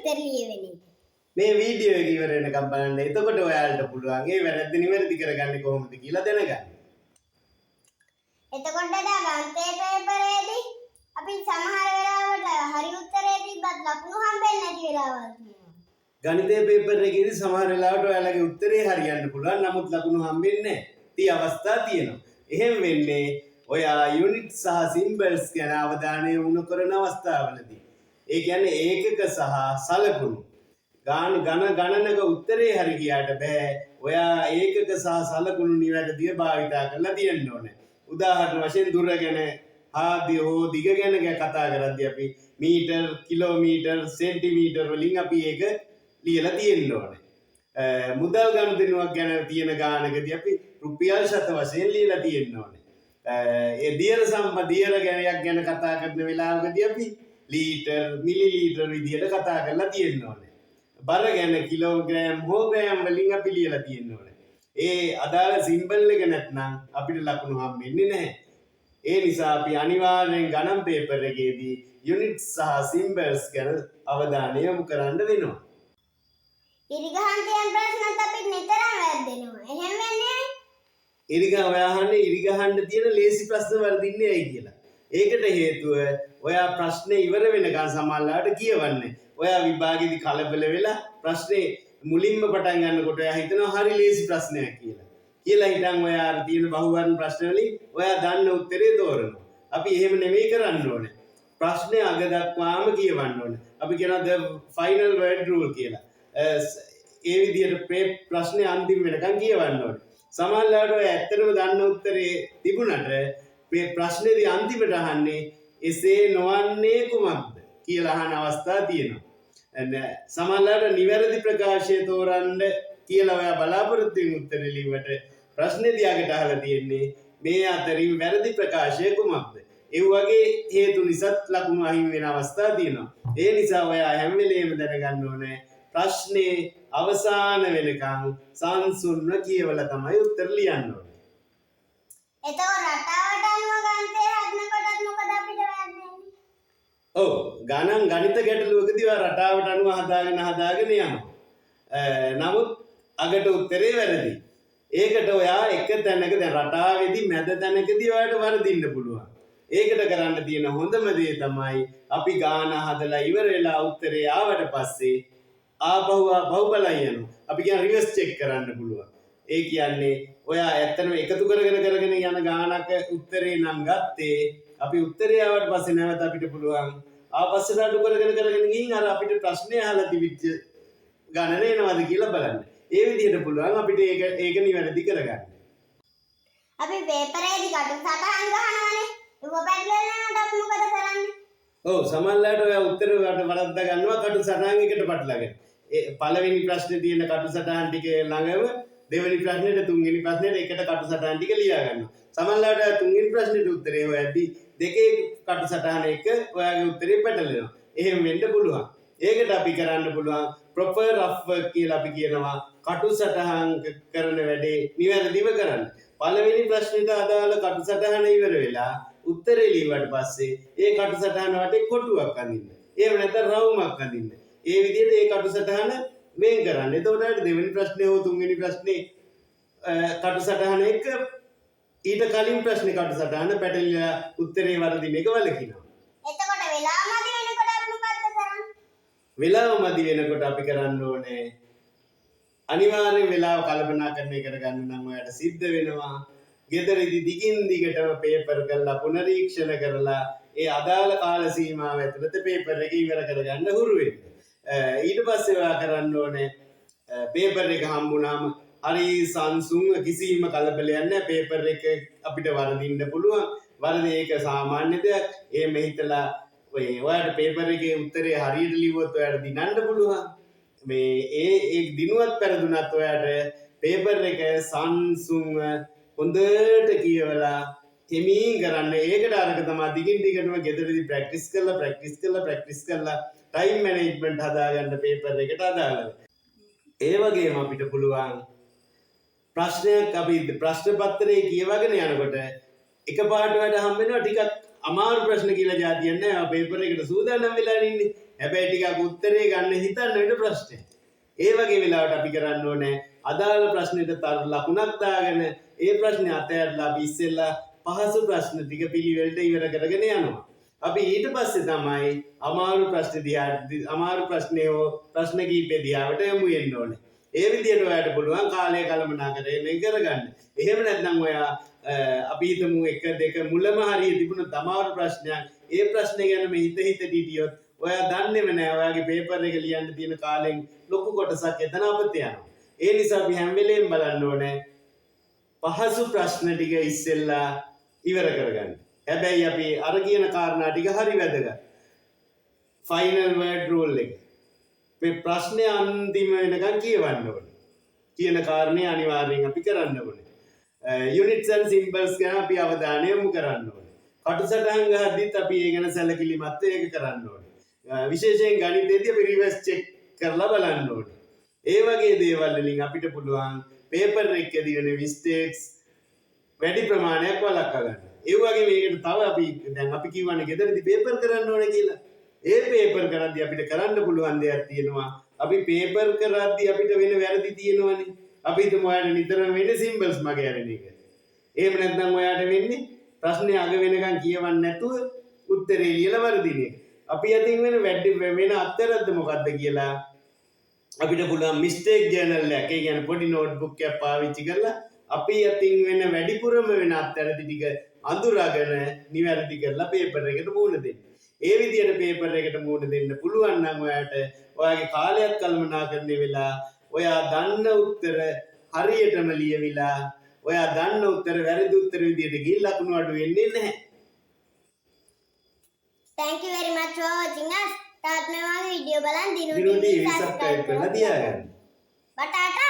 උත්තර ලියවෙන එක. මේ වීඩියෝ එක ඉවර වෙනකම් බලන්න. එතකොට ඔයාලට පුළුවන් ඒ වැරද්ද නිවැරදි කරගන්නේ කොහොමද කියලා දැනගන්න. එතකොට ගණිතයේ පේපරේදී අපි සමහර වෙලාවට හරි උත්තරේ තිබ්බත් ලකුණු හම්බෙන්නේ නැති වෙලාවල් තියෙනවා. ගණිතයේ පේපර් එකේදී සමහර වෙලාවට ඔයාලගේ උත්තරේ හරියන්න පුළුවන්. නමුත් ලකුණු හම්බෙන්නේ නැහැ. තී අවස්ථා තියෙනවා. එහෙම වෙන්නේ ඔයා යුනිට් සහ සිම්බල්ස් ගැන අවධානය යොමු කරන අවස්ථාවලදී. ඒ කියන්නේ ඒකක සහ සලකුණු. ගණනක උත්තරේ හරි ගියාට බෑ. ඔයා ඒකක සහ සලකුණු නිවැරදිව භාවිතා කරලා තියෙන්න ඕනේ. උදාහරණ වශයෙන් දුර ගැන ආදී හෝ දිග ගැන කතා කරද්දී අපි මීටර්, කිලෝමීටර්, සෙන්ටිමීටර් වලින් අපි ඒක ලියලා තියෙන්න ඕනේ. මුදල් ගනුදෙනුවක් ගැන තියෙන ගානකදී අපි රුපියල් ශත වශයෙන් ලියලා තියෙන්න ඕනේ. ඒ දියර සම්පදියර ගැන කතා කරන වෙලාවකදී අපි ලීටර්, මිලිලීටර් විදියට කතා කරලා තියෙන්න ඕනේ. බර ගැන කිලෝග්‍රෑම් හෝ ග්‍රෑම් වලින් අපි ලියලා තියෙන්න ඕනේ. ඒ අදාළ සිම්බල් එක නැත්නම් අපිට ලකුණු හම්බෙන්නේ නැහැ. ඒ නිසා අපි අනිවාර්යෙන් ගණන් පේපර් එකේදී යුනිට් සහ සිම්බල්ස් ගැන අවධානය යොමු කරන්න වෙනවා. ඉරිගහන් කියන ප්‍රශ්නත් අපිට නිතරම වැරදෙනවා. එහෙම වෙන්නේ ඉරිගහ ඔයා අහන්නේ ඉරිගහන්න තියෙන ලේසි ප්‍රශ්න වර්ධින්නේ ඇයි කියලා. ඒකට හේතුව ඔයා ප්‍රශ්නේ ඉවර වෙනකන් සමහරවිට කියවන්නේ. ඔයා විභාගෙදි කලබල වෙලා ප්‍රශ්නේ මුලින්ම පටන් ගන්නකොට ඔයා හිතනවා හරි ලේසි ප්‍රශ්නයක් කියලා. කියලා හිතන් ඔයා තියෙන බහුවර්ණ ප්‍රශ්න වලින් ඔයා දන්න උත්තරේ තෝරනවා. අපි එහෙම නෙමෙයි කරන්න ඕනේ. ප්‍රශ්නේ අග දක්වාම කියවන්න ඕනේ. අපි කියනවා the final word rule කියලා. ඒ විදිහට ප්‍රශ්නේ අන්තිම වෙනකන් කියවන්න ඕනේ. සමහරවිට ඔය ඇත්තටම දන්න උත්තරේ තිබුණට මේ ප්‍රශ්නේදී අන්තිමට අහන්නේ එසේ නොවන්නේ කුමක්ද කියලා අහන අවස්ථා තියෙනවා. සමහරවිට නිවැරදි ප්‍රකාශය තෝරන්න කියලා ඔයා බලාපොරොත්තු වෙන උත්තරේ ලිව්වට ප්‍රශ්නේදී අගට අහලා තියෙන්නේ මේ අතරින් වැරදි ප්‍රකාශය කුමක්ද? ඒ වගේ හේතු නිසාත් ලකුණු අහිමි වෙන අවස්ථා තියෙනවා. ඒ නිසා ඔයා හැම වෙලේම දැනගන්න ඕනේ ප්‍රශ්නේ අවසාන වෙනකන් සංසුන්ව කියවලා තමයි උත්තර ලියන්න ඕනේ. එතකොට රටාවට අනුව ගණිතය හදනකොටත් මොකද අපිට වැරදෙන්නේ? ඔව් ගණිත ගැටලුවකදී ඔයා රටාවට අනුව හදාගෙන යනවා. නමුත් අගට උත්තරේ වැරදි. ඒකට ඔයා එක තැනක දැන් රටාවේදී මැද තැනකදී ඔයාලට වරදින්න පුළුවන්. ඒකට කරන්න තියෙන හොඳම දේ තමයි අපි ගාන හදලා ඉවර වෙලා උත්තරේ ආවට පස්සේ ආපහු බලන්න යනවා. අපි කියන රිවර්ස් චෙක් කරන්න පුළුවන්. ඒ කියන්නේ ඔයා ඇත්තටම එකතු කරගෙන යන ගානක උත්තරේ නම් ගත්තේ අපි උත්තරේ ආවට පස්සේ නැවත අපිට පුළුවන් ආපස්සට අඩු කරගෙන ගිහින් අර අපිට ප්‍රශ්නේ අහලා තිබිච්ච ගණන එනවද කියලා බලන්න. ඒ විදිහට පුළුවන් අපිට ඒක නිවැරදි කරගන්න. අපි පේපරේදී කටු සටහන් ගහනවානේ. ඒක පැටලෙනවට අපි මොකද කරන්නේ? ඔව් සමහරවිට ඔයා උත්තර වලට ගන්නවා කටු සටහන් එකට පටලගෙන. ඒ පළවෙනි ප්‍රශ්නේ තියෙන කටු සටහන් ටික ළඟම දෙවෙනි ප්‍රශ්නෙට තුන්වෙනි ප්‍රශ්නෙට එකට කටු සටහන් ටික ලියා ගන්නවා. සමහරවිට තුන්වෙනි ප්‍රශ්නෙට උත්තරේ හොයද්දී දෙකේ කටු සටහන එක ඔයාගේ උත්තරේ පැටලෙනවා. එහෙම වෙන්න පුළුවන්. ඒකට අපි කරන්න පුළුවන් proper rough work කියලා අපි කියනවා. කටු සටහන් කරන වැඩේ නිවැරදිව කරන්න. පළවෙනි ප්‍රශ්නෙට අදාළ කටු සටහන ඉවර වෙලා උත්තරේ ලියුවට පස්සේ ඒ කටු සටහන වටේ කොටුවක් අඳින්න. එහෙම නැත්නම් රවුමක් අඳින්න. ඒ විදිහට ඒ කටු සටහන වෙන් කරන්න. එතකොට දෙවෙනි ප්‍රශ්නේ හෝ තුන්වෙනි ප්‍රශ්නේ කටු සටහන එක ඊට කලින් ප්‍රශ්නේ කටු සටහන පැටලිලා උත්තරේ වරදින එක වලකිනවා. එතකොට වෙලාව මදි වෙනකොට අපි මොකද්ද කරන්නේ? වෙලාව මදි වෙනකොට අපි කරන්න ඕනේ අනිවාර්යෙන් වෙලාව කල්පනාකරණය කරගන්න නම් ඔයාලට සිද්ධ වෙනවා. ගෙදරදී දිගින් දිගටම පේපර් කරලා පුනරීක්ෂණ කරලා ඒ අදාළ කාල සීමාව ඇතුළත පේපර් එක ඉවර කරගන්න හුරු වෙන්න. ඊට පස්සේ ඔයා කරන්න ඕනේ පේපර් එක හම්බුනාම හරි සංසුන් කිසිම කලබලයක් නැහැ. පේපර් එක අපිට වරදින්න පුළුවන්. වරද ඒක සාමාන්‍ය දෙයක්. එහෙම හිතලා ඔයාලට පේපර් එකේ උත්තරේ හරියට ලිව්වොත් ඔයාලට දිනන්න පුළුවන්. මේ ඒ දිනුවත් පෙරදුනත් ඔයාලට පේපර් එක සංසුන්ව හොඳට කියවලා හිමින් කරන්න. ඒකට අරක තමයි දිගින් දිගටම ගෙදරදී ප්‍රැක්ටිස් කරලා ටයිම් මැනේජ්මන්ට් හදාගන්න පේපර් එකට අදාළව. ඒ වගේම අපිට පුළුවන් ප්‍රශ්නයක් අපි ප්‍රශ්න පත්‍රයේ කියවගෙන යනකොට එකපාරට වැඩ හම්බ වෙනවා ටිකක් අමාරු ප්‍රශ්න කියලා જાතියක් නැහැ. පේපර් එකට සූදානම් වෙලා ඉන්නේ. හැබැයි ටිකක් උත්තරේ ගන්න හිතන්න වෙන ප්‍රශ්නේ. ඒ වගේ වෙලාවට අපි කරන්න ඕනේ අදාළ ප්‍රශ්නෙට තර ලකුණක් දාගෙන ඒ ප්‍රශ්නේ අතහැරලා අපි ඉස්සෙල්ලා පහසු ප්‍රශ්න ටික පිළිවෙලට ඉවර කරගෙන යනවා. අපි ඊට පස්සේ තමයි අමාරු ප්‍රශ්නේ හෝ ප්‍රශ්න කීපෙ දිහාවට යමු වෙන්න ඕනේ. ඒ විදිහට ඔයාලට පුළුවන් කාලය කළමනාකරණය කරගන්න. එහෙම නැත්නම් ඔයා අපි හිතමු 1 2 මුලම හරිය තිබුණ තමාරු ප්‍රශ්නයක් ඒ ප්‍රශ්නේ ගැන හිත හිටියොත් ඔයා දන්නේම නැහැ ඔයාගේ පේපර් එක ලියන්න තියෙන කාලෙන් ලොකු කොටසක් එතන අපත යනවා. ඒ නිසා අපි හැම වෙලේම බලන්න ඕනේ පහසු ප්‍රශ්න ටික ඉස්සෙල්ලා ඉවර කරගන්න. හැබැයි අපි අර කියන කාරණා ටික හරි වැදගත්. ෆයිනල් වර්ඩ් රූල් එක. මේ ප්‍රශ්නේ අන්තිම වෙනකන් කියවන්න ඕනේ. කියන කාරණේ අනිවාර්යෙන් අපි කරන්න ඕනේ. යුනිට්ස් ඇන්ඩ් සිම්බල්ස් ගැන අපි අවධානය යොමු කරන්න ඕනේ. කටුසටහන් ගහද්දිත් අපි ඒ ගැන සැලකිලිමත් ඒක කරන්න ඕනේ. විශේෂයෙන් ගණිතයේදී අපි රිවර්ස් චෙක් කරලා බලන්න ඕනේ. ඒ වගේ දේවල් වලින් අපිට පුළුවන් පේපර් එකේදී වෙන මිස්ටේක්ස් වැඩි ප්‍රමාණයක් වළක්වා ගන්න. ඒ වගේ මේකට තව අපි කියවන්නේ ගෙදරදී පේපර් කරන්න ඕනේ කියලා. ඒ පේපර් කරද්දී අපිට කරන්න පුළුවන් දෙයක් තියෙනවා. අපි පේපර් කරද්දී අපිට වෙන වැරදි තියෙනවනේ. අපි හිතමු ඔයාලට නිතරම වෙන්නේ සිම්බල්ස් මගේ ඇරෙන එක. එහෙම නැත්නම් ඔයාලට වෙන්නේ ප්‍රශ්නේ අග වෙනකන් කියවන්න නැතුව උත්තරේ ලියලා වර්ධින එක. අපි අතින් වෙන අත්තරද්ද මොකද්ද කියලා අපිට පුළුවන් මිස්ටේක් ජර්නල් එකක් ඒ කියන්නේ පොඩි නෝට්බුක් එකක් පාවිච්චි කරලා අපි අතින් වෙන වැඩිපුරම වෙන අත්තරදි ටික අඳුරගෙන නිවැරදි කරලා පේපර් එකට මුහුණ දෙන්න. ඒ විදිහට පේපර් එකට මුහුණ දෙන්න පුළුවන් නම් ඔයාට ඔයාගේ කාලයක් කළමනාකරණය වෙලා ඔයා දන්න උත්තර හරියටම ලියවිලා ඔයා දන්න උත්තර වැරදි උත්තර විදිහට ගිහින් ලකුණු අඩු වෙන්නේ නැහැ. Thank you very much for watching us. තාත් මේ වගේ වීඩියෝ බලන් දිනුට දිනුට සබ්ස්ක්‍රයිබ් කරලා තියාගන්න. බටාටා